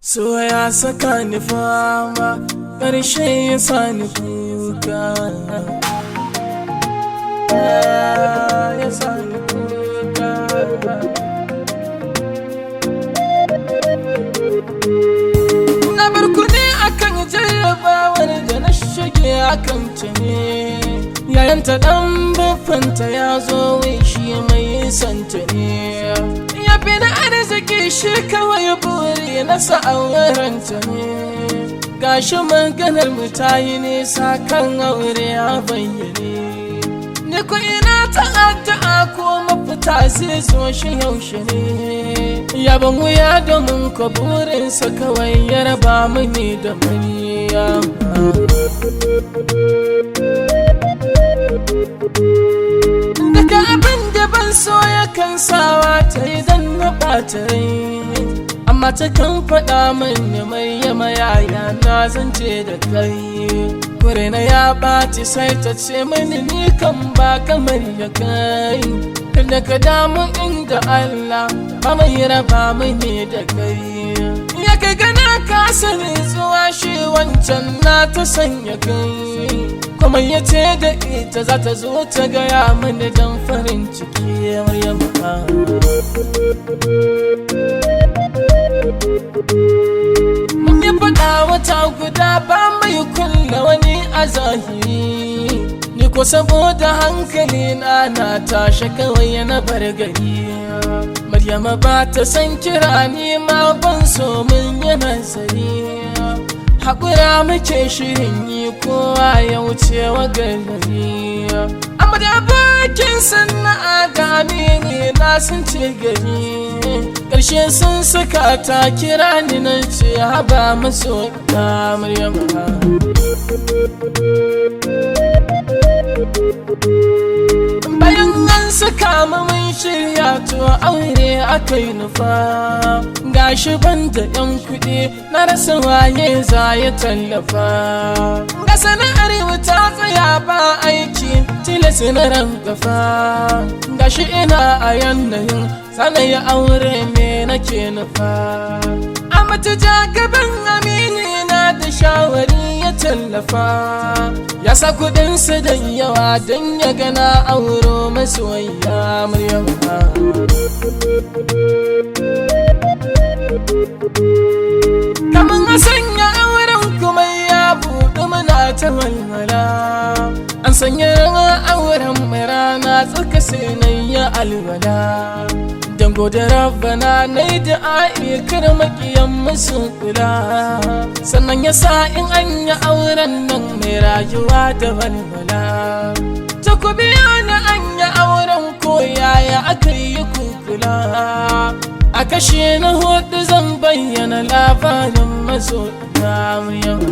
So ya saka ni fama, ƙarshe ya sa ni kuka. Ya sa ni kuka. Na bar ku ne akan jarrabawar da na shige akan ta ne. Yayanta ɗan baffanta ya zo wai shi mai santa ne. Ya fi na arziki shi kawai buri na sa'awaranta ne. Gashi maganar mu ta yi nisa kan aure ya bayyane. Ni ku ina ta'adda ko mafita zai zo shi yaushe ne. Yabon wuya domin ko burinsa kawai ya raba mini da maniya. Daga abin da ban so yakan sawa ta yi dan na ɓata rai, amma ta kan faɗa min mai yama yaya na zance da kai. Kure na ya ɓaci sai ta ce mini ni kan ba kamar ya kai. Da ka damu inda Allah ba mai raba mini da kai. Ya kai gana kasa zuwa shi wancan na ta sanya kai. Kuma ya ce da ita za ta zo ta gaya mini don farin ciki Maryama. Mun yi faɗa wata guda ba mai kulla wani a zahiri. Ni ko saboda hankali na tashi kawai na bar gari. Maryama ba ta san kira ni ma ban so mun yi nazari. Haƙura muke shirin yi kowa ya wuce wa gari. Amma da bakin sana'a ga amini na sun ce gari. Ƙarshe sun saka ta kira ni nan ce haba maso na Maryama. Bayan an saka mu mun shirya to aure aka yi nufa. Gashi ban da yan kuɗi na rasa waye za ya tallafa. Ga sana'ar ta tsaya ba aiki tilas na rangafa. Gashi ina a yanayin sanayi aure me nake nufa. Amma ta ja gaban amini na da shawari ya tallafa. Ya sa kuɗinsa da yawa don ya gana auro masoyiya Maryama. Kamin a sanya auren kuma ya buɗe muna ta walwala. An sanya auren mai rana tsaka sai na yi alwala. Dango da Rabbana na yi da'i kar maƙiyan musu kula. Sannan ya sa in an yi auren nan mai rayuwa da walwala. Ta ku biya na an yi auren ko yaya aka yi kukula. A kashe na hudu zan bayyana labarin maso na Maryama.